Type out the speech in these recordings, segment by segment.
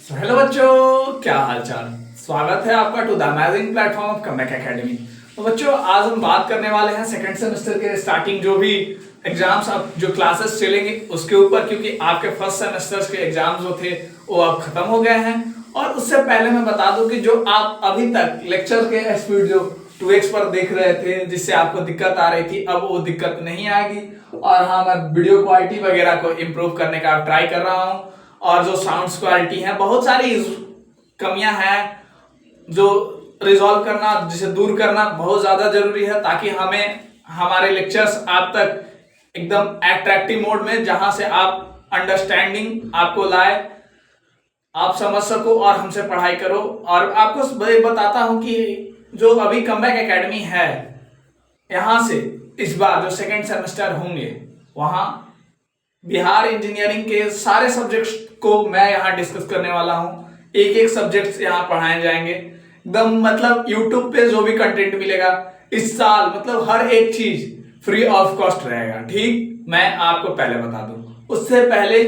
Hello बच्चों, क्या हाल चाल। स्वागत है आपका to the amazing platform of Comeback Academy. तो बच्चों, आज हम बात करने वाले हैं सेकंड सेमेस्टर के स्टार्टिंग जो भी एग्जाम्स अब जो क्लासेस चलेंगे उसके ऊपर, क्योंकि आपके फर्स्ट सेमेस्टर्स के एग्जाम्स जो थे वो अब खत्म हो गए हैं। और उससे पहले मैं बता दूं कि जो आप अभी तक लेक्चर के स्पीड जो 2x पर देख रहे थे, जिससे आपको दिक्कत आ रही थी, अब वो दिक्कत नहीं आएगी। और हाँ, मैं वीडियो क्वालिटी वगैरह को इम्प्रूव करने का ट्राई कर रहा हूँ। और जो साउंड क्वालिटी है, बहुत सारी कमियां हैं जो रिजॉल्व करना, जिसे दूर करना बहुत ज्यादा जरूरी है, ताकि हमें हमारे लेक्चर्स आप तक एकदम अट्रैक्टिव मोड में, जहां से आप अंडरस्टैंडिंग आपको लाए, आप समझ सको और हमसे पढ़ाई करो। और आपको बताता हूं कि जो अभी कमबैक एकेडमी है, यहां से इस बार जो सेकेंड सेमेस्टर होंगे, वहां बिहार इंजीनियरिंग के सारे सब्जेक्ट्स को मैं यहाँ डिस्कस करने वाला हूँ। एक एक सब्जेक्ट्स यहाँ पढ़ाए जाएंगे एकदम, मतलब यूट्यूब पे जो भी कंटेंट मिलेगा इस साल, मतलब हर एक चीज फ्री ऑफ कॉस्ट रहेगा। ठीक, मैं आपको पहले बता दूं। उससे पहले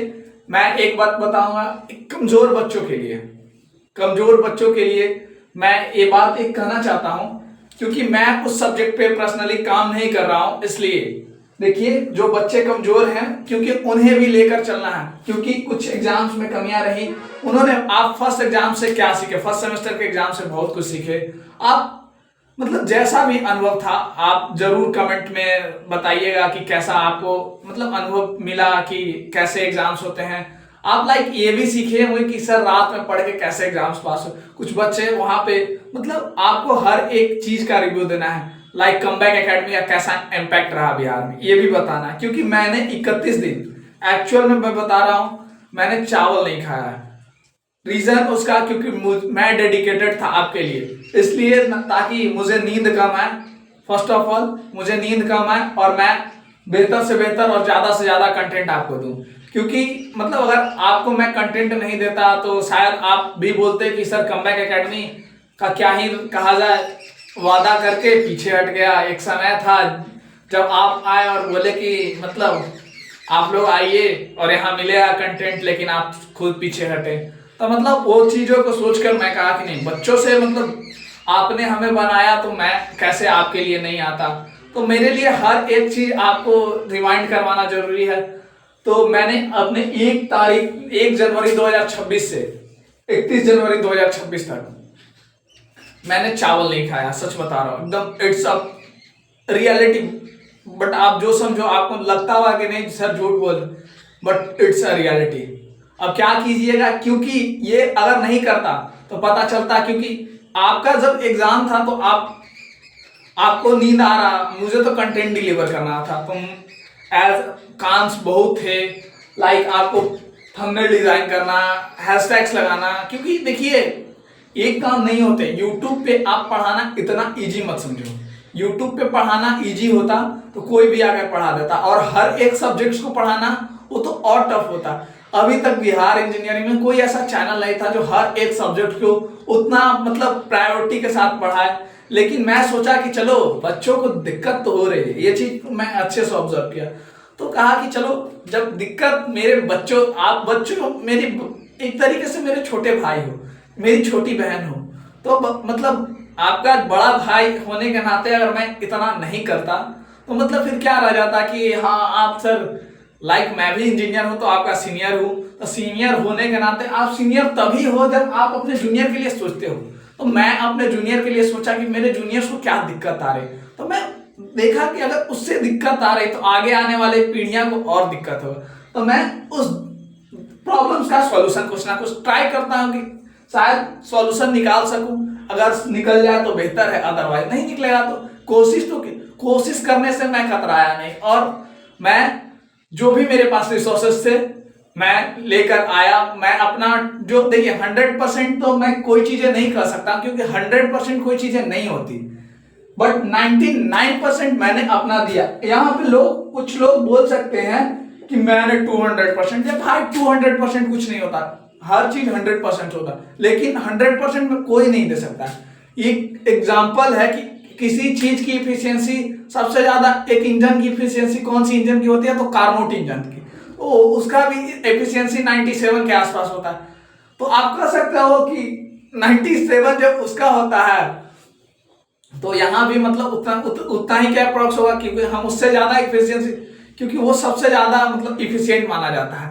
मैं एक बात बताऊंगा, कमजोर बच्चों के लिए, कमजोर बच्चों के लिए मैं ये बात एक कहना चाहता हूं, क्योंकि मैं उस सब्जेक्ट पे पर्सनली काम नहीं कर रहा हूं। इसलिए देखिए, जो बच्चे कमजोर हैं, क्योंकि उन्हें भी लेकर चलना है, क्योंकि कुछ एग्जाम्स में कमियां रही। उन्होंने, आप फर्स्ट एग्जाम से क्या सीखे, फर्स्ट सेमेस्टर के एग्जाम से बहुत कुछ सीखे। आप मतलब जैसा भी अनुभव था, आप जरूर कमेंट में बताइएगा कि कैसा आपको मतलब अनुभव मिला, कि कैसे एग्जाम्स होते हैं। आप ये भी सीखे होंगे कि सर रात में पढ़ के कैसे एग्जाम्स पास हो। कुछ बच्चे वहां पे, मतलब आपको हर एक चीज का रिव्यू देना है, कमबैक एकेडमी का कैसा इम्पैक्ट रहा बिहार में, ये भी बताना है। क्योंकि मैंने 31 दिन एक्चुअल में मैं बता रहा हूं, मैंने चावल नहीं खाया है। रीजन उसका, क्योंकि मैं डेडिकेटेड था आपके लिए, इसलिए ताकि मुझे नींद कम आए। फर्स्ट ऑफ ऑल मुझे नींद कम आए और मैं बेहतर से बेहतर और ज्यादा से ज्यादा कंटेंट आपको दूं। क्योंकि मतलब अगर आपको मैं कंटेंट नहीं देता तो शायद आप भी बोलते कि सर कमबैक एकेडमी का क्या ही कहा जाए, वादा करके पीछे हट गया। एक समय था जब आप आए और बोले कि मतलब आप लोग आइए और यहाँ मिलेगा कंटेंट, लेकिन आप खुद पीछे हटे। तो मतलब वो चीजों को सोचकर मैं कहा कि नहीं, बच्चों से मतलब आपने हमें बनाया, तो मैं कैसे आपके लिए नहीं आता। तो मेरे लिए हर एक चीज आपको रिमाइंड करवाना जरूरी है। तो मैंने अपने 1 जनवरी 2026 से 31 जनवरी 2026 तक मैंने चावल नहीं खाया। सच बता रहा हूँ, एकदम इट्स अ रियलिटी। बट आप जो समझो, आपको लगता हुआ कि नहीं सर झूठ बोल, बट इट्स अ रियलिटी। अब क्या कीजिएगा, क्योंकि ये अगर नहीं करता तो पता चलता, क्योंकि आपका जब एग्जाम था तो आपको नींद आ रहा, मुझे तो कंटेंट डिलीवर करना था। तुम एज कांस बहुत थे, आपको थंबनेल डिजाइन करना, हैशटैग्स लगाना। क्योंकि देखिए, एक काम नहीं होते। यूट्यूब पे आप पढ़ाना इतना इजी मत समझो। यूट्यूब पे पढ़ाना इजी होता तो कोई भी आकर पढ़ा देता, और हर एक सब्जेक्ट्स को पढ़ाना वो तो और टफ होता। अभी तक बिहार इंजीनियरिंग में कोई ऐसा चैनल नहीं था जो हर एक सब्जेक्ट को उतना मतलब प्रायोरिटी के साथ पढ़ाए। लेकिन मैं सोचा कि चलो, बच्चों को दिक्कत तो हो रही है, ये चीज मैं अच्छे से ऑब्जर्व किया। तो कहा कि चलो, जब दिक्कत मेरे बच्चों, आप बच्चों मेरी एक तरीके से मेरे छोटे भाई हो, मेरी छोटी बहन हो, तो मतलब आपका बड़ा भाई होने के नाते अगर मैं इतना नहीं करता तो मतलब फिर क्या रह जाता कि हाँ आप सर, मैं भी इंजीनियर हूं तो आपका सीनियर हूं। तो सीनियर होने के नाते आप सीनियर तभी हो जब आप अपने जूनियर के लिए सोचते हो। तो मैं अपने जूनियर के लिए सोचा कि मेरे जूनियर्स को क्या दिक्कत आ रही। तो मैं देखा कि अगर उससे दिक्कत आ रही तो आगे आने वाले पीढ़ियां को और दिक्कत हो। तो मैं उस प्रॉब्लम्स का सॉल्यूशन कुछ ना कुछ ट्राई करता हूं कि शायद सॉल्यूशन निकाल सकूं। अगर निकल जाए तो बेहतर है, अदरवाइज नहीं निकलेगा तो कोशिश करने से मैं कतराया नहीं। और मैं जो भी मेरे पास रिसोर्सेस थे मैं लेकर आया। मैं अपना जो, देखिए 100% तो मैं कोई चीजें नहीं कर सकता, क्योंकि 100% कोई चीजें नहीं होती, बट 99% मैंने अपना दिया। यहाँ पे कुछ लोग बोल सकते हैं कि मैंने 200% दिया। भाई 200% कुछ नहीं होता, हर चीज 100% होता, लेकिन 100% में कोई नहीं दे सकता। एक एग्जाम्पल है कि किसी चीज की इफिशियंसी सबसे ज्यादा, एक इंजन की इफिशियंसी कौन सी इंजन की होती है, तो कार्नोट इंजन की, तो उसका भी एफिशिएंसी 97 के आसपास होता है। तो आप कह सकते हो कि 97 जब उसका होता है तो यहाँ भी मतलब उतना ही क्या अप्रोक्स होगा, क्योंकि हम उससे ज्यादा इफिशियंसी, क्योंकि वो सबसे ज्यादा मतलब इफिशियंट माना जाता है।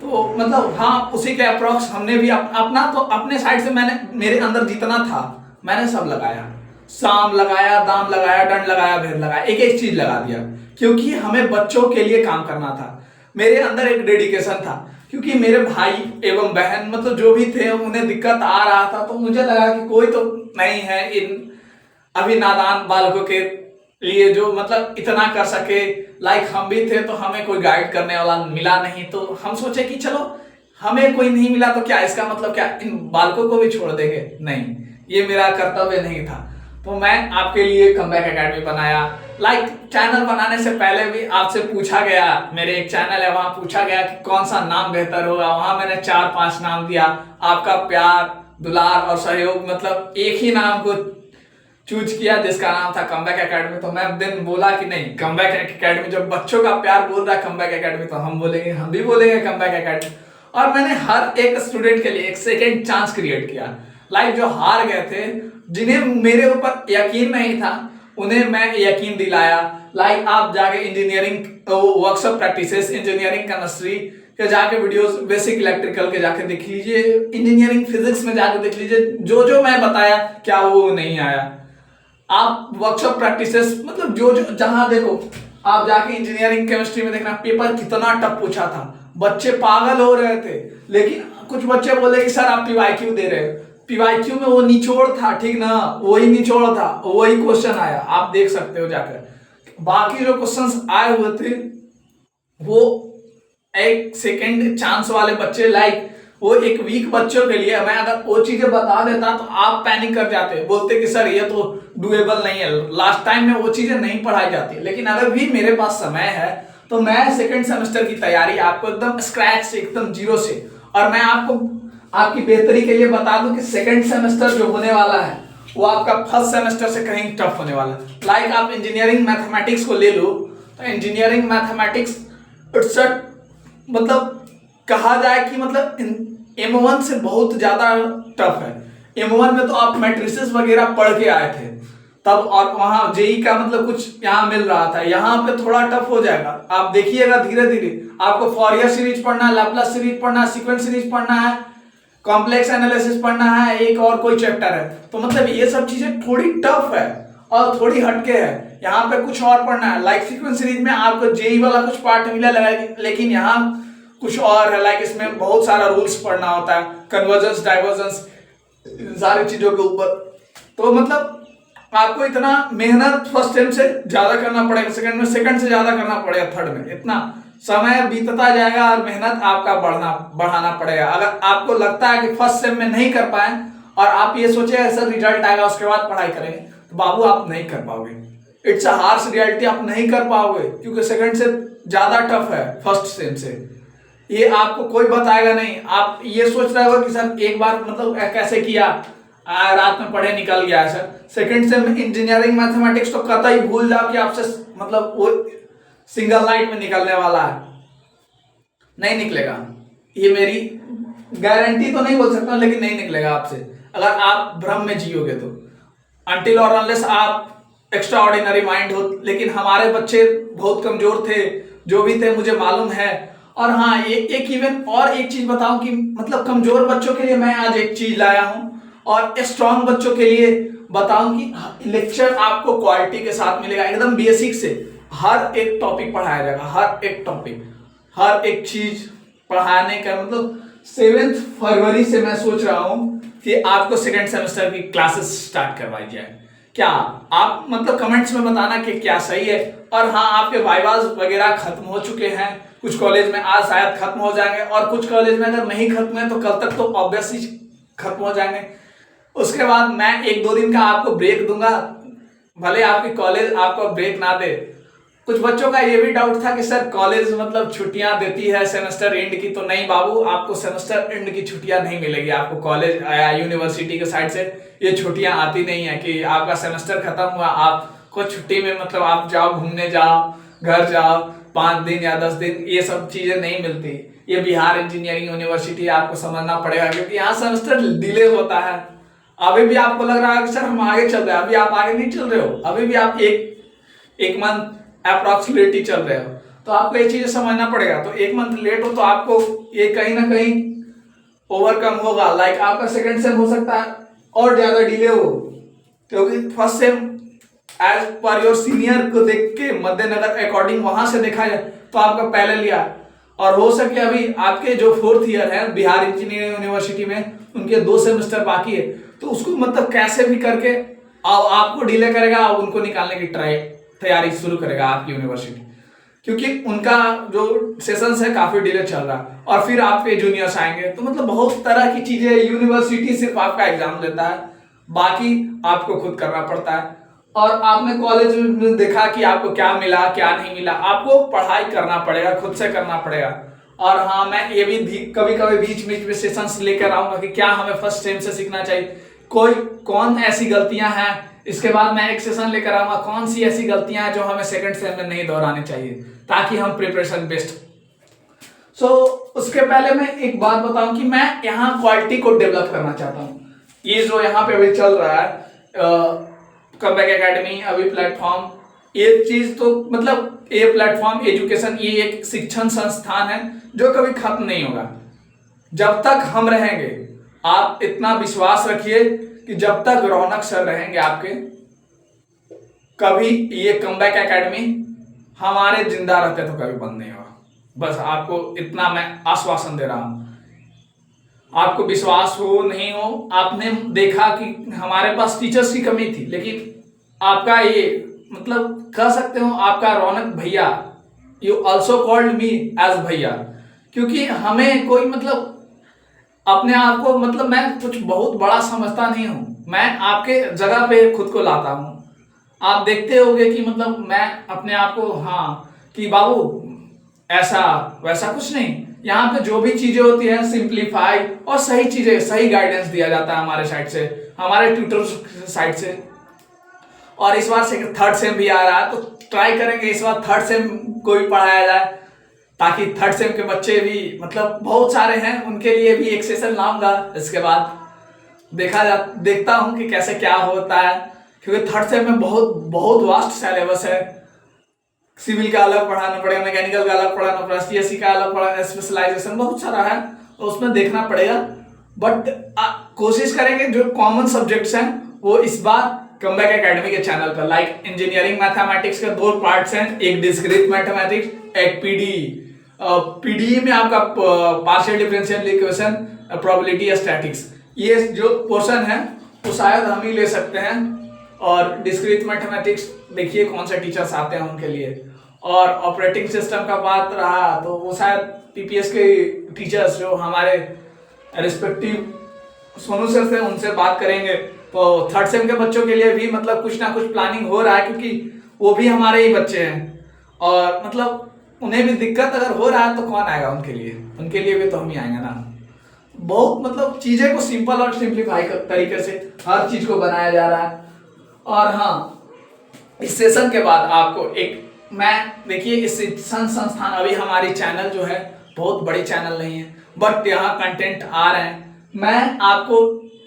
तो मतलब हाँ, उसी के अप्रोक्स हमने भी अपना तो अपने साइड से मैंने मेरे अंदर जितना था मैंने सब लगाया, साम लगाया, दाम लगाया, दंड लगाया, भेद लगाया, एक एक चीज लगा दिया, क्योंकि हमें बच्चों के लिए काम करना था। मेरे अंदर एक डेडिकेशन था, क्योंकि मेरे भाई एवं बहन मतलब जो भी थे उन्हें दिक्कत आ रहा था, तो मुझे लगा कि कोई तो नहीं है इन अभी नादान बालकों के लिए जो मतलब इतना कर सके। लाइक हम भी थे तो हमें कोई गाइड करने वाला मिला नहीं, तो हम सोचे कि चलो हमें कोई नहीं मिला तो क्या इसका मतलब क्या इन बालकों को भी छोड़ देंगे, नहीं, ये मेरा कर्तव्य नहीं था। तो मैं आपके लिए कमबैक एकेडमी बनाया। लाइक चैनल बनाने से पहले भी आपसे पूछा गया, मेरे एक चैनल है वहां पूछा गया कि कौन सा नाम बेहतर होगा, वहां मैंने 4-5 नाम दिया। आपका प्यार, दुलार और सहयोग मतलब एक ही नाम को चूज किया जिसका नाम था कमबैक एकेडमी। तो मैं दिन बोला कि नहीं, कमबैक एकेडमी, जब बच्चों का प्यार बोल रहा है कमबैक एकेडमी तो हम बोलेंगे, हम भी बोलेंगे कमबैक एकेडमी। और मैंने हर एक स्टूडेंट के लिए एक सेकेंड चांस क्रिएट किया। लाइक जो हार गए थे, जिन्हें मेरे ऊपर यकीन नहीं था, उन्हें मैं यकीन दिलाया। लाइक आप जाके engineering workshop practices, engineering chemistry के जाके वीडियोस, बेसिक इलेक्ट्रिकल के जाके देख लीजिए, इंजीनियरिंग फिजिक्स में जाके देख लीजिए, जो जो मैं बताया क्या वो नहीं आया। आप वर्कशॉप प्रैक्टिसेस मतलब जो जो जहां देखो, आप जाके इंजीनियरिंग केमिस्ट्री में देखना पेपर कितना टफ पूछा था, बच्चे पागल हो रहे थे। लेकिन कुछ बच्चे बोले कि सर आप पीवाईक्यू दे रहे हो, पीवाईक्यू में वो निचोड़ था, ठीक ना, वही निचोड़ था, वही क्वेश्चन आया, आप देख सकते हो जाकर। बाकी जो क्वेश्चंस आए हुए थे वो एक सेकेंड चांस वाले बच्चे, लाइक वो एक वीक बच्चों के लिए मैं अगर वो चीजें बता देता तो आप पैनिक कर जाते, बोलते कि सर ये तो डुएबल नहीं है, लास्ट टाइम में वो चीजें नहीं पढ़ाई जाती। लेकिन अगर भी मेरे पास समय है तो मैं सेकंड सेमेस्टर की तैयारी आपको एकदम स्क्रैच से, एकदम जीरो से, और मैं आपको आपकी बेहतरी के लिए बता दूं कि सेकंड सेमेस्टर जो होने वाला है वो आपका फर्स्ट सेमेस्टर से कहीं टफ होने वाला है। लाइक आप इंजीनियरिंग मैथमेटिक्स को ले लो, तो इंजीनियरिंग मैथमेटिक्स इट्स मतलब कहा जाए कि मतलब M1 से बहुत ज्यादा टफ है। M1 में तो आप मैट्रिसेस वगैरह पढ़ के आए थे तब, और वहां जेई का मतलब कुछ यहाँ मिल रहा था, यहाँ पे थोड़ा टफ हो जाएगा। आप देखिएगा धीरे धीरे आपको फॉरियर सीरीज पढ़ना है, लैप्लास सीरीज पढ़ना है, सीक्वेंस सीरीज पढ़ना है, कॉम्प्लेक्स एनालिसिस पढ़ना है, एक और कोई चैप्टर है। तो मतलब ये सब चीजें थोड़ी टफ है और थोड़ी हटके है। यहाँ पे कुछ और पढ़ना है, लाइक सीक्वेंस सीरीज में आपको जेई वाला कुछ पार्ट मिला लगा, लेकिन यहाँ कुछ और है। लाइक इसमें बहुत सारा रूल्स पढ़ना होता है, कन्वर्जेंस, डाइवर्जेंस, सारी चीजों के ऊपर। तो मतलब आपको इतना मेहनत फर्स्ट सेम से ज्यादा करना पड़ेगा, सेकंड में सेकंड से ज्यादा करना पड़ेगा, थर्ड में इतना समय बीतता जाएगा और मेहनत आपका बढ़ाना पड़ेगा। अगर आपको लगता है कि फर्स्ट सेम में नहीं कर पाए और आप ये सोचे सर रिजल्ट आएगा उसके बाद पढ़ाई करेंगे, तो बाबू आप नहीं कर पाओगे। इट्स अ हार्श रियलिटी, आप नहीं कर पाओगे, क्योंकि सेकंड से ज्यादा टफ है फर्स्ट सेम से। ये आपको कोई बताएगा नहीं। आप ये सोच रहे हो कि सर एक बार मतलब कैसे किया, रात में पढ़े निकल गया है सर। सेकंड सेम में इंजीनियरिंग मैथमेटिक्स तो कतई भूल जाओ कि आपसे मतलब वो सिंगल नाइट में निकलने वाला है, नहीं निकलेगा। ये मेरी गारंटी तो नहीं बोल सकता, लेकिन नहीं निकलेगा आपसे अगर आप भ्रम में जियोगे तो, अनटिल और अनलेस आप एक्स्ट्रा ऑर्डिनरी माइंड हो। लेकिन हमारे बच्चे बहुत कमजोर थे, जो भी थे मुझे मालूम है। और हाँ, एक इवन और एक चीज बताऊं कि मतलब कमजोर बच्चों के लिए मैं आज एक चीज लाया हूं, और स्ट्रांग बच्चों के लिए बताऊं कि लेक्चर आपको क्वालिटी के साथ मिलेगा, एकदम बेसिक से हर एक टॉपिक पढ़ाया जाएगा, हर एक टॉपिक, हर एक चीज पढ़ाने का मतलब 7 फरवरी से मैं सोच रहा हूं कि आपको सेकेंड सेमेस्टर की क्लासेस स्टार्ट करवाई जाए। क्या आप मतलब कमेंट्स में बताना कि क्या सही है। और हाँ, आपके वाइवाज वगैरह खत्म हो चुके हैं, कुछ कॉलेज में आज शायद खत्म हो जाएंगे, और कुछ कॉलेज में अगर नहीं खत्म है तो कल तक तो ऑब्वियसली खत्म हो जाएंगे। उसके बाद मैं 1-2 दिन का आपको ब्रेक दूंगा, भले आपकी कॉलेज आपको ब्रेक ना दे। कुछ बच्चों का ये भी डाउट था कि सर कॉलेज मतलब छुट्टियां देती है सेमेस्टर एंड की, तो नहीं बाबू, आपको सेमेस्टर एंड की छुट्टियां नहीं मिलेगी। आपको कॉलेज या यूनिवर्सिटी के साइड से ये छुट्टियां आती नहीं है कि आपका सेमेस्टर खत्म हुआ आपको छुट्टी में मतलब आप जाओ घूमने जाओ, घर जाओ 5 दिन या 10 दिन, ये सब चीजें नहीं मिलती। ये बिहार इंजीनियरिंग यूनिवर्सिटी आपको समझना पड़ेगा, क्योंकि यहाँ सेमेस्टर डिले होता है। अभी भी आपको लग रहा है कि सर हम आगे चल रहे हैं, अभी आप आगे नहीं चल रहे हो, अभी भी आप एक मंथ अप्रॉक्सीमेटली चल रहे हो। तो आपको ये चीजें समझना पड़ेगा। तो एक मंथ लेट हो तो आपको ये कहीं ना कहीं ओवरकम होगा। लाइक आपका सेकंड सेम हो सकता है और ज्यादा डिले हो, क्योंकि फर्स्ट सेम एज पर योर सीनियर को देख के मद्देनजर अकॉर्डिंग वहां से देखा जाए तो आपका पहले लिया, और हो सके अभी आपके जो फोर्थ ईयर है बिहार इंजीनियरिंग यूनिवर्सिटी में उनके 2 सेमेस्टर बाकी है, तो उसको मतलब कैसे भी करके आपको डिले करेगा, उनको निकालने की तैयारी शुरू करेगा आपकी यूनिवर्सिटी, क्योंकि उनका जो सेशंस है काफी डिले चल रहा है। और फिर आपके जूनियर्स आएंगे, तो मतलब बहुत तरह की चीजें। यूनिवर्सिटी सिर्फ आपका एग्जाम लेता है, बाकी आपको खुद करना पड़ता है। और आपने कॉलेज में देखा कि आपको क्या मिला क्या नहीं मिला, आपको पढ़ाई करना पड़ेगा, खुद से करना पड़ेगा। और हाँ, मैं ये भी कभी कभी बीच बीच में सेशंस लेकर आऊंगा कि क्या हमें फर्स्ट सेम से सीखना चाहिए, कौन ऐसी गलतियां हैं। इसके बाद मैं एक सेशन लेकर आऊंगा कौन सी ऐसी गलतियां हैं जो हमें सेकंड सेम में नहीं दोहरानी चाहिए, ताकि हम प्रिपरेशन बेस्ट। उसके पहले मैं एक बात बताऊं कि मैं यहाँ क्वालिटी को डेवलप करना चाहता हूँ। ये जो यहाँ पे अभी चल रहा है कमबैक एकेडमी, अभी प्लेटफॉर्म, ये चीज तो मतलब ये प्लेटफॉर्म एजुकेशन, ये एक शिक्षण संस्थान है जो कभी खत्म नहीं होगा जब तक हम रहेंगे। आप इतना विश्वास रखिए कि जब तक रौनक सर रहेंगे आपके, कभी ये कमबैक एकेडमी हमारे जिंदा रहते तो कभी बंद नहीं होगा। बस आपको इतना मैं आश्वासन दे रहा हूं। आपको विश्वास हो नहीं हो, आपने देखा कि हमारे पास टीचर्स की कमी थी, लेकिन आपका ये मतलब कह सकते हो आपका रौनक भैया, you also called me as भैया, क्योंकि हमें कोई मतलब अपने आप को मतलब मैं कुछ बहुत बड़ा समझता नहीं हूं, मैं आपके जगह पे खुद को लाता हूं। आप देखते होगे कि मतलब मैं अपने आप को, हाँ कि बाबू ऐसा वैसा कुछ नहीं, यहाँ पे जो भी चीजें होती हैं सिंप्लीफाई और सही चीजें, सही गाइडेंस दिया जाता है हमारे साइड से, हमारे ट्यूटर साइड से। और इस बार से थर्ड सेम भी आ रहा है, तो ट्राई करेंगे इस बार थर्ड सेम को भी पढ़ाया जाए, ताकि थर्ड सेम के बच्चे भी मतलब बहुत सारे हैं, उनके लिए भी एक सेशन लाऊंगा। इसके बाद देखता हूं कि कैसे क्या होता है, क्योंकि थर्ड सेम में बहुत वास्ट सिलेबस है। सिविल का अलग पढ़ाना पड़ेगा, मैकेनिकल का अलग पढ़ाना पड़ेगा, सीएससी का अलग पढ़ाना, स्पेशलाइजेशन बहुत सारा है, तो उसमें देखना पड़ेगा। बट कोशिश करेंगे जो कॉमन सब्जेक्ट्स हैं वो इस बार कमबैक एकेडमी के चैनल पर, लाइक इंजीनियरिंग मैथमेटिक्स के 2 पार्ट्स हैं, एक डिस्क्रीट मैथमेटिक्स, एक पीडीई। पीडीई में आपका partial differential equation, probability, statics, ये जो पोर्शन है वो शायद हम ही ले सकते हैं। और डिस्क्रीट मैथमेटिक्स देखिए कौन से टीचर्स आते हैं उनके लिए। और ऑपरेटिंग सिस्टम का बात रहा तो वो शायद पीपीएस के टीचर्स जो हमारे रिस्पेक्टिव सोनू सर से, उनसे बात करेंगे। तो थर्ड सेम के बच्चों के लिए भी मतलब कुछ ना कुछ प्लानिंग हो रहा है, क्योंकि वो भी हमारे ही बच्चे हैं, और मतलब उन्हें भी दिक्कत अगर हो रहा है तो कौन आएगा उनके लिए भी तो हम ही आएंगे ना। बहुत मतलब चीजें को सिंपल और सिंप्लीफाई तरीके से हर चीज को बनाया जा रहा है। और हाँ, इस सेशन के बाद आपको देखिए इस शिक्षण संस्थान, अभी हमारी चैनल जो है बहुत बड़ी चैनल नहीं है, बट यहाँ कंटेंट आ रहे हैं। मैं आपको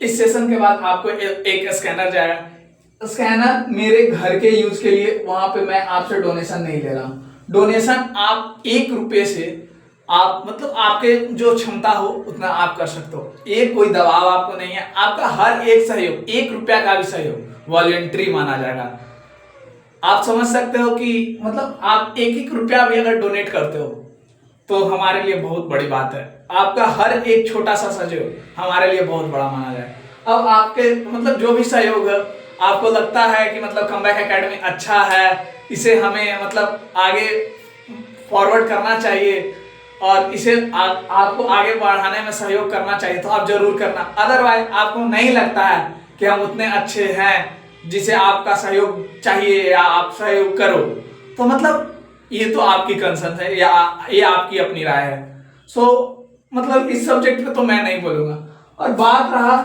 इस सेशन के बाद आपको एक स्कैनर जाएगा, स्कैनर मेरे घर के यूज के लिए, वहां पे मैं आपसे डोनेशन नहीं ले रहा हूँ। डोनेशन आप 1 रुपये से आप मतलब आपके जो क्षमता हो उतना आप कर सकते हो, एक कोई दबाव आपको नहीं है। आपका हर एक सहयोग, 1 रुपया का भी सहयोग वॉलंटरी माना जाएगा। आप समझ सकते हो कि मतलब आप 1 रुपया भी अगर डोनेट करते हो तो हमारे लिए बहुत बड़ी बात है। आपका हर एक छोटा सा सहयोग हमारे लिए बहुत बड़ा माना जाए। अब आपके मतलब जो भी सहयोग है, आपको लगता है कि मतलब कमबैक एकेडमी अच्छा है, इसे हमें मतलब आगे फॉरवर्ड करना चाहिए और इसे आपको आगे बढ़ाने में सहयोग करना चाहिए, तो आप जरूर करना। अदरवाइज आपको नहीं लगता है कि हम उतने अच्छे हैं जिसे आपका सहयोग चाहिए या आप सहयोग करो, तो मतलब ये तो आपकी कंसर्न है या ये आपकी अपनी राय है। मतलब इस सब्जेक्ट पे तो मैं नहीं बोलूंगा। और बात रहा,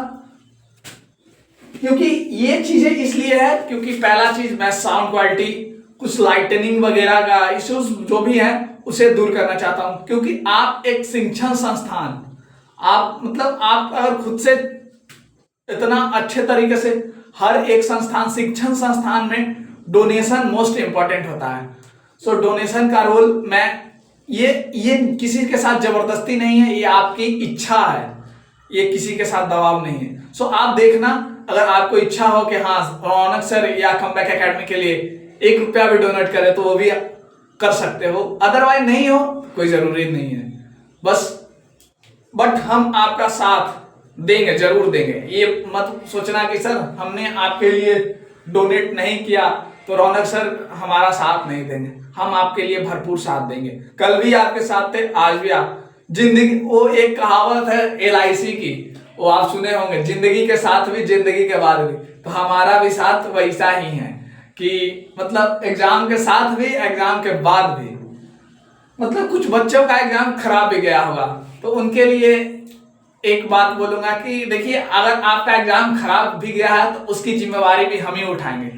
क्योंकि ये चीजें इसलिए है क्योंकि पहला चीज मैं साउंड क्वालिटी, कुछ लाइटनिंग वगैरह का इश्यूज जो भी है उसे दूर करना चाहता हूं, क्योंकि आप एक शिक्षण संस्थान, आप मतलब आप अगर खुद से इतना अच्छे तरीके से, हर एक संस्थान, शिक्षण संस्थान में डोनेशन मोस्ट इंपॉर्टेंट होता है। सो डोनेशन का रोल, मैं ये किसी के साथ जबरदस्ती नहीं है, ये आपकी इच्छा है, ये किसी के साथ दबाव नहीं है। सो आप देखना, अगर आपको इच्छा हो कि हाँ रौनक सर या कमबैक एकेडमी के लिए 1 रुपया भी डोनेट करे तो वो भी कर सकते हो, अदरवाइज नहीं हो कोई जरूरी नहीं है बस। बट हम आपका साथ देंगे, जरूर देंगे। ये मत सोचना कि सर हमने आपके लिए डोनेट नहीं किया तो रौनक सर हमारा साथ नहीं देंगे। हम आपके लिए भरपूर साथ देंगे। कल भी आपके साथ थे, आज भी आप। जिंदगी, वो एक कहावत है LIC की, वो आप सुने होंगे, जिंदगी के साथ भी जिंदगी के बाद भी। तो हमारा भी साथ वैसा ही है कि मतलब एग्जाम के साथ भी, एग्जाम के बाद भी। मतलब कुछ बच्चों का एग्जाम खराब भी गया होगा तो उनके लिए एक बात बोलूंगा कि देखिए, अगर आपका एग्जाम खराब भी गया है तो उसकी जिम्मेवारी भी हम ही उठाएंगे,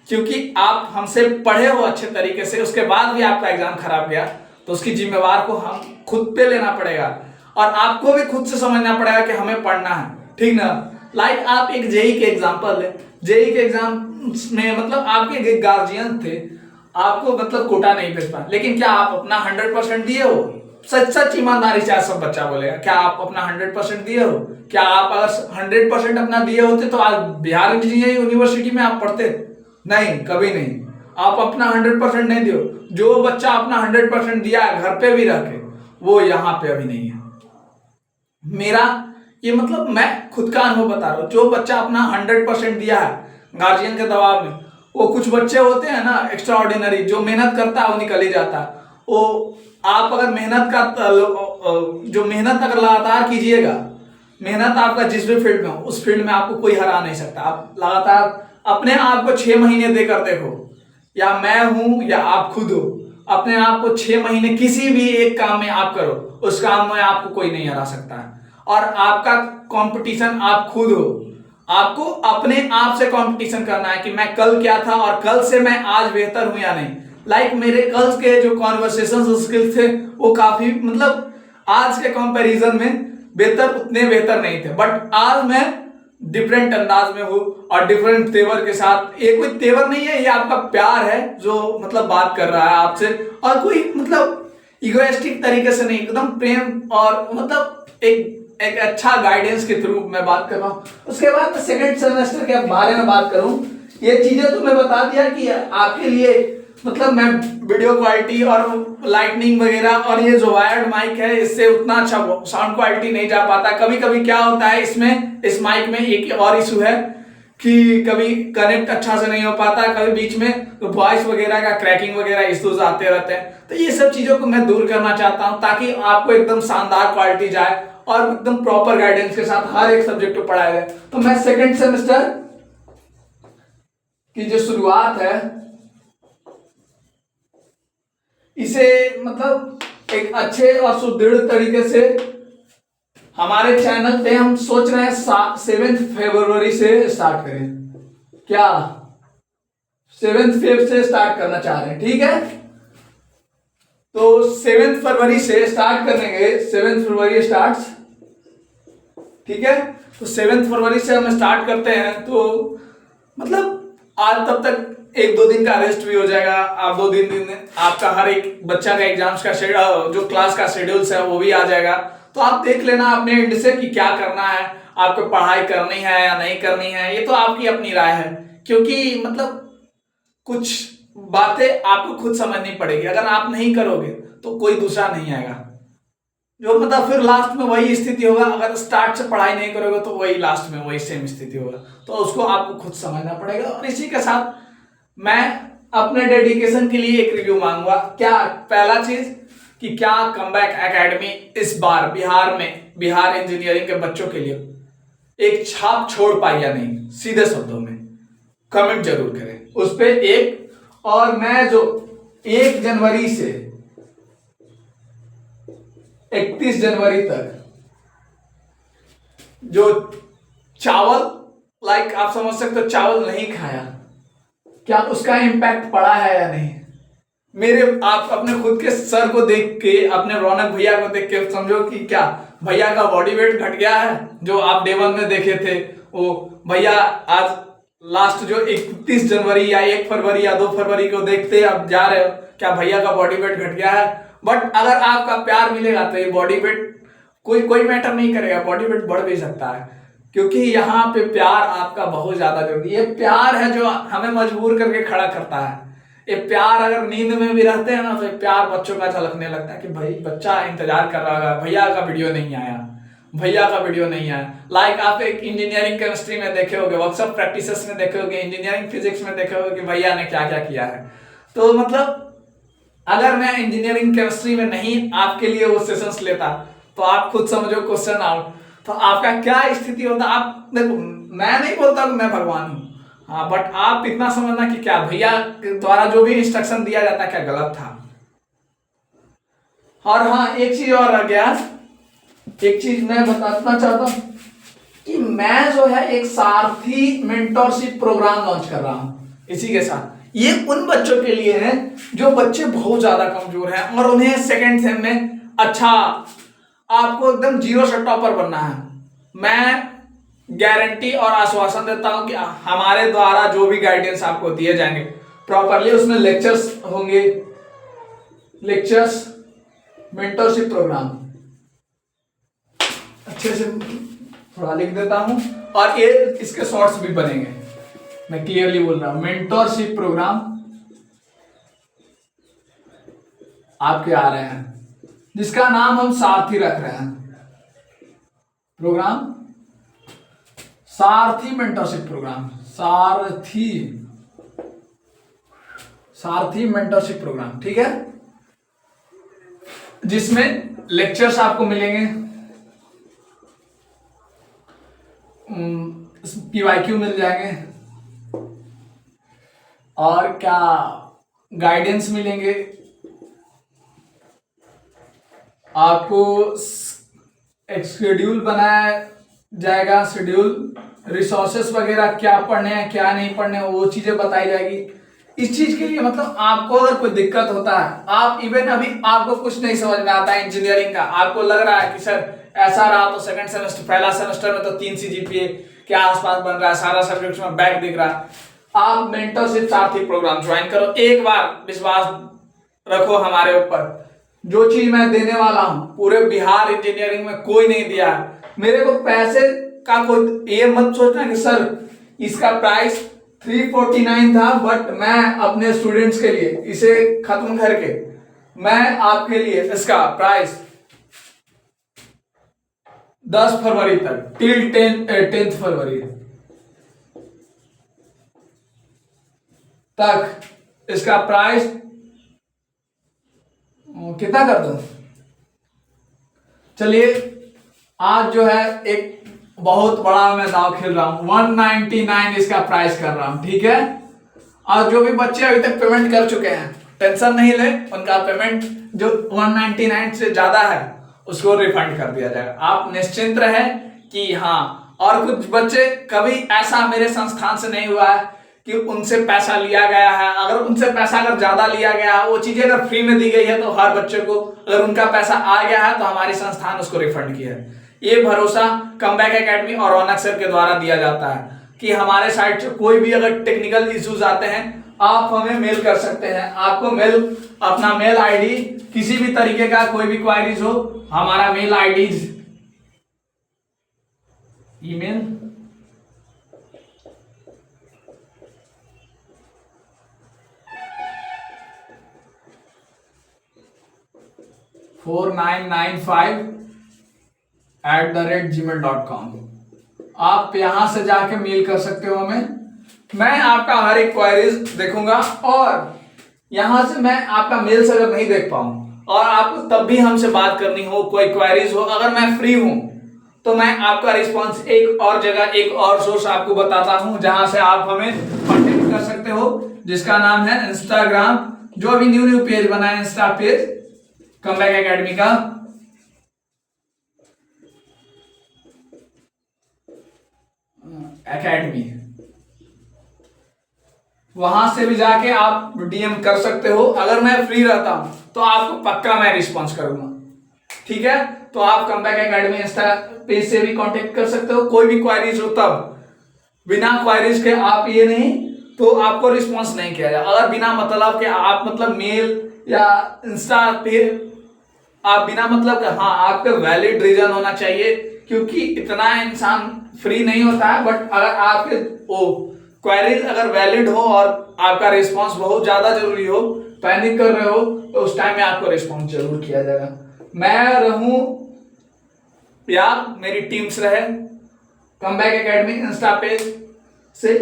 क्योंकि आप हमसे पढ़े हो अच्छे तरीके से, उसके बाद भी आपका एग्जाम खराब गया तो उसकी जिम्मेवार को हम खुद पे लेना पड़ेगा, और आपको भी खुद से समझना पड़ेगा कि हमें पढ़ना है, ठीक ना। लाइक आप एक जेई के एग्जाम्पल ले, जेई के एग्जाम में मतलब आपके गार्जियन थे, आपको मतलब कोटा नहीं भेज पाए, लेकिन क्या आप अपना 100% दिए हो? सच सच ईमानदारी से आज सब बच्चा बोलेगा, क्या आप अपना 100% दिए हो? क्या आप अगर 100% अपना दिए होते तो आज बिहार इंजीनियरिंग यूनिवर्सिटी में आप पढ़ते? नहीं, कभी नहीं। आप अपना 100% नहीं दियो। जो बच्चा अपना 100% दिया है घर पे भी रह के, वो यहाँ पे अभी नहीं है। मेरा ये मतलब मैं खुद का अनुभव बता रहा हूँ। जो बच्चा अपना 100% दिया है गार्जियन के दबाव में, वो कुछ बच्चे होते हैं ना एक्स्ट्रा ऑर्डिनरी, जो मेहनत करता है वो निकल ही जाता है। वो आप अगर मेहनत का जो मेहनत अगर लगातार कीजिएगा, मेहनत आपका जिस भी फील्ड में हो, उस फील्ड में आपको कोई हरा नहीं सकता। आप लगातार अपने आप को 6 महीने देकर देखो, या मैं हूं या आप खुद हो, अपने आप को 6 महीने किसी भी एक काम में आप करो, उस काम में आपको कोई नहीं हरा सकता है। और आपका कंपटीशन आप खुद हो। आपको अपने आप से कंपटीशन करना है कि मैं कल क्या था और कल से मैं आज बेहतर हूं या नहीं। लाइक मेरे कल के जो कॉन्वर्सेशन स्किल्स थे वो काफी मतलब आज के कंपैरिजन में बेहतर, उतने बेहतर नहीं थे, बट आज मैं डिफरेंट अंदाज में हूँ और डिफरेंट तेवर के साथ। ये कोई तेवर नहीं है, ये आपका प्यार है जो मतलब बात कर रहा है आपसे, और कोई मतलब इगोइस्टिक तरीके से नहीं, एकदम प्रेम और मतलब एक अच्छा गाइडेंस के थ्रू मैं बात कर रहा हूँ। उसके बाद सेकेंड सेमेस्टर के बारे में बात करूं, ये चीजें तो मैं बता दिया कि आपके लिए मतलब मैं वीडियो क्वालिटी और लाइटनिंग वगैरह, और ये जो वायर्ड माइक है इससे उतना अच्छा साउंड क्वालिटी नहीं जा पाता। कभी कभी क्या होता है इसमें, इस माइक में एक और इशू है कि कभी कनेक्ट अच्छा से नहीं हो पाता, कभी बीच में तो वॉइस वगैरह का क्रैकिंग वगैरह इश्यूज आते रहते हैं। तो ये सब चीजों को मैं दूर करना चाहता हूं ताकि आपको एकदम शानदार क्वालिटी जाए और एकदम प्रॉपर गाइडेंस के साथ हर एक सब्जेक्ट को पढ़ाया जाए। तो मैं सेकेंड सेमेस्टर की जो शुरुआत है इसे मतलब एक अच्छे और सुदृढ़ तरीके से हमारे चैनल पे हम सोच रहे हैं 7 फरवरी से स्टार्ट करें। क्या 7 फेब से स्टार्ट करना चाह रहे हैं? ठीक है, तो 7 फरवरी से स्टार्ट करेंगे। 7 फरवरी स्टार्ट, ठीक है। तो 7 फरवरी से हम स्टार्ट करते हैं। तो मतलब आज तब तक 1-2 दिन का रेस्ट भी हो जाएगा। आप 2 दिन आपका हर एक बच्चा का एग्जाम्स का शेड्यूल, जो क्लास का शेड्यूल्स है वो भी आ जाएगा। तो आप देख लेना अपने एंड से कि क्या करना है, आपको पढ़ाई करनी है या नहीं करनी है। ये तो आपकी अपनी राय है, क्योंकि मतलब कुछ बातें आपको खुद समझनी पड़ेगी। अगर आप नहीं करोगे तो कोई दूसरा नहीं आएगा, जो मतलब फिर लास्ट में वही स्थिति होगा। अगर स्टार्ट से पढ़ाई नहीं करोगे तो वही लास्ट में वही सेम स्थिति होगा। तो उसको आपको खुद समझना पड़ेगा। और इसी के साथ मैं अपने डेडिकेशन के लिए एक रिव्यू मांगूंगा। क्या पहला चीज कि क्या कमबैक एकेडमी इस बार बिहार इंजीनियरिंग के बच्चों के लिए एक छाप छोड़ पाई या नहीं, सीधे शब्दों में कमेंट जरूर करें उस पे एक। और मैं जो 1 जनवरी से 31 जनवरी तक जो चावल, लाइक आप समझ सकते हो, चावल नहीं खाया, क्या उसका इंपैक्ट पड़ा है या नहीं, मेरे आप अपने खुद के सर को देख के, अपने रौनक भैया को देख के समझो कि क्या भैया का बॉडी वेट घट गया है। जो आप डे 1 में देखे थे वो भैया आज लास्ट जो 31 जनवरी या 1 फरवरी या 2 फरवरी को देखते अब जा रहे हो, क्या भैया का बॉडी वेट घट गया है। बट अगर आपका प्यार मिलेगा तो ये बॉडी वेट कोई कोई मैटर नहीं करेगा, बॉडी वेट बढ़ भी सकता है, क्योंकि यहाँ पे प्यार आपका बहुत ज्यादा जरूरी है। ये प्यार है जो हमें मजबूर करके खड़ा करता है। ये प्यार अगर नींद में भी रहते हैं ना तो ये प्यार बच्चों का झलकने लगता है कि भाई बच्चा इंतजार कर रहा होगा, भैया का वीडियो नहीं आया, भैया का वीडियो नहीं आया। लाइक आप एक इंजीनियरिंग केमिस्ट्री में देखे होगे, वर्कशॉप प्रैक्टिसेस में देखे होगे, इंजीनियरिंग फिजिक्स में देखे होगे कि भैया ने क्या क्या किया है। तो मतलब अगर मैं इंजीनियरिंग केमिस्ट्री में नहीं आपके लिए वो सेशंस लेता तो आप खुद समझो क्वेश्चन आउट, तो आपका क्या स्थिति होता। आप देखो, मैं नहीं बोलता कि मैं भगवान हूं, हाँ, बट आप इतना समझना कि क्या भैया के द्वारा जो भी इंस्ट्रक्शन दिया जाता है क्या गलत था। और हाँ, एक चीज और रह गया, एक चीज मैं बताना चाहता हूं कि मैं जो है एक सारथी मेंटोरशिप प्रोग्राम लॉन्च कर रहा हूं इसी के साथ। ये उन बच्चों के लिए है जो बच्चे बहुत ज्यादा कमजोर हैं और उन्हें सेकेंड सेम में अच्छा, आपको एकदम जीरो से टॉपर बनना है। मैं गारंटी और आश्वासन देता हूं कि हमारे द्वारा जो भी गाइडेंस आपको दिए जाएंगे प्रॉपरली, उसमें लेक्चर्स होंगे, लेक्चर्स, मेंटरशिप प्रोग्राम, अच्छे से थोड़ा लिख देता हूं, और ये इसके शॉर्ट्स भी बनेंगे। मैं क्लियरली बोल रहा हूं, मेंटरशिप प्रोग्राम आपके आ रहे हैं जिसका नाम हम सारथी रख रहे हैं। प्रोग्राम सारथी मेंटरशिप प्रोग्राम, सारथी, सारथी मेंटरशिप प्रोग्राम, ठीक है, जिसमें लेक्चर्स आपको मिलेंगे, पीवाईक्यू मिल जाएंगे, और क्या गाइडेंस मिलेंगे आपको, एक शेड्यूल बनाया जाएगा, शेड्यूल, रिसोर्सेस वगैरह क्या पढ़ने हैं क्या नहीं पढ़ने हैं वो चीजें बताई जाएगी। इस चीज के लिए मतलब आपको अगर कोई दिक्कत होता है, आप इवन अभी आपको कुछ नहीं समझ में आता है इंजीनियरिंग का, आपको लग रहा है कि सर ऐसा रहा तो सेकंड सेमेस्टर, पहला सेमेस्टर में तो 3 CGPA के आसपास बन रहा है, सारा सब्जेक्ट में बैक दिख रहा है, आप मेंटरशिप सारथी प्रोग्राम ज्वाइन करो। एक बार विश्वास रखो हमारे ऊपर, जो चीज मैं देने वाला हूं पूरे बिहार इंजीनियरिंग में कोई नहीं दिया है। मेरे को पैसे का कोई ये मत सोचना कि सर इसका प्राइस 349 था, बट मैं अपने स्टूडेंट्स के लिए इसे खत्म करके मैं आपके लिए इसका प्राइस 10 फरवरी तक टिल 10th फरवरी तक इसका प्राइस कितना कर दूं। चलिए आज जो है एक बहुत बड़ा मैं दाव खेल रहा हूं, 199 इसका प्राइस कर रहा हूं, ठीक है। और जो भी बच्चे अभी तक पेमेंट कर चुके हैं टेंशन नहीं ले, उनका पेमेंट जो 199 से ज्यादा है उसको रिफंड कर दिया जाएगा। आप निश्चिंत रहे कि हाँ, और कुछ बच्चे कभी ऐसा मेरे संस्थान से नहीं हुआ है कि उनसे पैसा लिया गया है। अगर उनसे पैसा अगर ज्यादा लिया गया है, वो चीजें अगर फ्री में दी गई है तो हर बच्चे को अगर उनका पैसा आ गया है तो हमारी संस्थान उसको रिफंड किया है। ये भरोसा कमबैक एकेडमी और रौनक सर के द्वारा दिया जाता है कि हमारे साइड से कोई भी अगर टेक्निकल इश्यूज आते हैं आप हमें मेल कर सकते हैं। आपको मेल, अपना मेल आईडी, किसी भी तरीके का कोई भी क्वारीज हो, हमारा मेल आईडी, ईमेल, $4995@gmail.com। आप यहां से जाके मेल कर सकते हो हमें, मैं आपका हर एक क्वेरीज देखूंगा, और यहां से मैं आपका मेल से अगर नहीं देख पाऊं और आपको तब भी हमसे बात करनी हो, कोई क्वेरीज हो, अगर मैं फ्री हूं तो मैं आपका रिस्पांस एक और जगह, एक और सोर्स आपको बताता हूं जहां से आप हमें कांटेक्ट कर सकते हो, जिसका नाम है इंस्टाग्राम। जो अभी न्यू पेज बना है इंस्टा पेज कमबैक एकेडमी का, एकेडमी, वहां से भी जाके आप डीएम कर सकते हो। अगर मैं फ्री रहता हूं तो आपको पक्का मैं रिस्पॉन्स करूंगा, ठीक है। तो आप कमबैक एकेडमी इंस्टा पेज से भी कांटेक्ट कर सकते हो, कोई भी क्वारीज हो तब। बिना क्वारीज के आप ये नहीं तो आपको रिस्पॉन्स नहीं किया जाए। अगर बिना मतलब के आप मतलब मेल या इंस्टा पे आप बिना मतलब के, हाँ आपका वैलिड रीजन होना चाहिए, क्योंकि इतना इंसान फ्री नहीं होता है। बट अगर आपके वो क्वेरीज अगर वैलिड हो और आपका रिस्पांस बहुत ज्यादा जरूरी हो, पैनिक कर रहे हो, तो उस टाइम में आपको रिस्पांस जरूर किया जाएगा। मैं रहूं या मेरी टीम्स रहे, कमबैक एकेडमी इंस्टा पेज से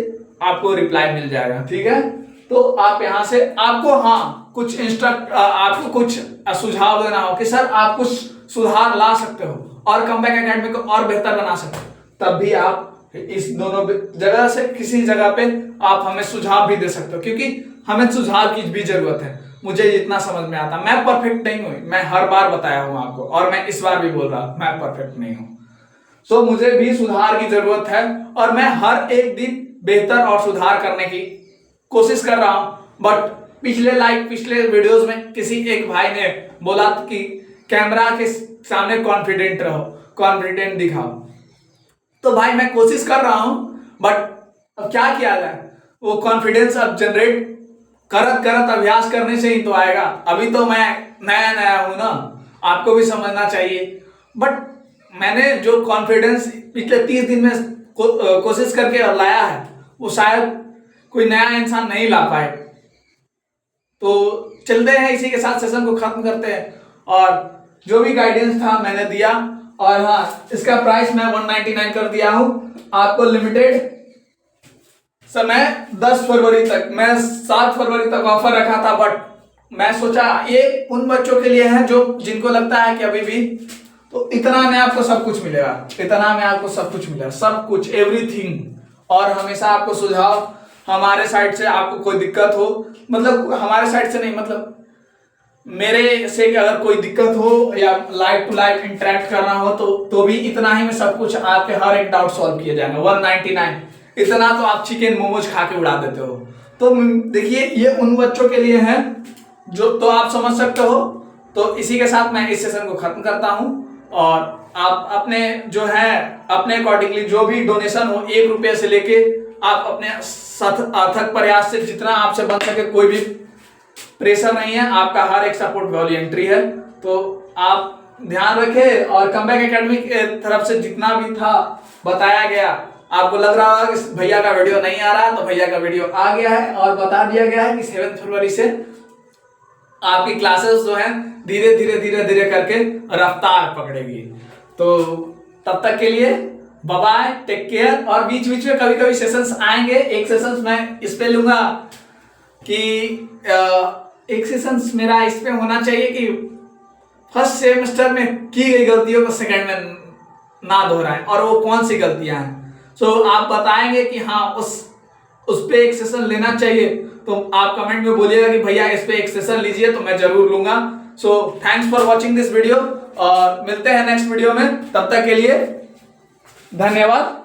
आपको रिप्लाई मिल जाएगा, ठीक है। तो आप यहां से आपको कुछ आपको कुछ सुझाव देना हो कि सर आप कुछ सुधार ला सकते हो और कमबैक एकेडमी को और बेहतर बना सकते हो, तब भी आप इस दोनों जगह से किसी जगह पे आप हमें सुझाव भी दे सकते हो, क्योंकि हमें सुझाव की भी जरूरत है। मुझे जितना समझ में आता, मैं परफेक्ट नहीं हूं, मैं हर बार बताया हूं आपको, और मैं इस बार भी बोल रहा हूं मैं परफेक्ट नहीं हूं। सो मुझे भी सुधार की जरूरत है और मैं हर एक दिन बेहतर और सुधार करने की कोशिश कर रहा हूं। बट पिछले वीडियोस में किसी एक भाई ने बोला कि कैमरा के सामने कॉन्फिडेंट रहो, कॉन्फिडेंट दिखाओ। तो भाई मैं कोशिश कर रहा हूं, बट अब क्या किया जाए, वो कॉन्फिडेंस अब जनरेट करत अभ्यास करने से ही तो आएगा। अभी तो मैं नया हूं ना, आपको भी समझना चाहिए। बट मैंने जो कॉन्फिडेंस पिछले 30 दिन में कोशिश करके लाया है, वो शायद कोई नया इंसान नहीं ला पाए। तो चलते हैं, इसी के साथ सेशन को खत्म करते हैं। और जो भी गाइडेंस था मैंने दिया, और हाँ इसका प्राइस मैं 199 कर दिया हूं आपको, लिमिटेड समय 10 फरवरी तक। मैं 7 फरवरी तक ऑफर रखा था, बट मैं सोचा ये उन बच्चों के लिए है जो जिनको लगता है कि अभी भी तो इतना में आपको सब कुछ मिलेगा, इतना में आपको सब कुछ मिलेगा, सब कुछ एवरीथिंग। और हमेशा आपको सुझाव हमारे साइड से, आपको कोई दिक्कत हो, मतलब हमारे साइड से नहीं, मतलब मेरे से अगर कोई दिक्कत हो या लाइव टू लाइव इंटरेक्ट करना हो तो भी इतना ही में सब कुछ आपके हर एक डाउट सॉल्व किया जाएगा। 199 इतना तो आप चिकन मोमोज खा के उड़ा देते हो। तो देखिए ये उन बच्चों के लिए है जो, तो आप समझ सकते हो। तो इसी के साथ मैं इस सेशन को खत्म करता हूं, और आप अपने जो है अपने अकॉर्डिंगली जो भी डोनेशन हो, 1 रुपये से लेके आप अपने अथक प्रयास से जितना आपसे बन सके, कोई भी प्रेशर नहीं है, आपका हर एक सपोर्ट वॉलंटरी है। तो आप ध्यान रखें, और कमबैक एकेडमी की तरफ से जितना भी था बताया गया, आपको लग रहा होगा कि भैया का वीडियो नहीं आ रहा, तो भैया का वीडियो आ गया है और बता दिया गया है कि 7 फरवरी से आपकी क्लासेस जो है धीरे धीरे करके रफ्तार पकड़ेगी। तो तब तक के लिए बाय बाय, टेक केयर। और बीच बीच में कभी कभी सेशंस आएंगे। एक सेशंस मैं इस पे लूंगा कि एक सेशंस मेरा इस पे होना चाहिए कि फर्स्ट सेमेस्टर में की गई गलतियों को सेकंड में ना दोहराएं, और वो कौन सी गलतियां हैं। सो आप बताएंगे कि हाँ उस पे एक सेशन लेना चाहिए, तो आप कमेंट में बोलिएगा कि भैया इस पे एक सेशन लीजिए, तो मैं जरूर लूंगा। So thanks for watching this video, और मिलते हैं नेक्स्ट वीडियो में। तब तक के लिए धन्यवाद।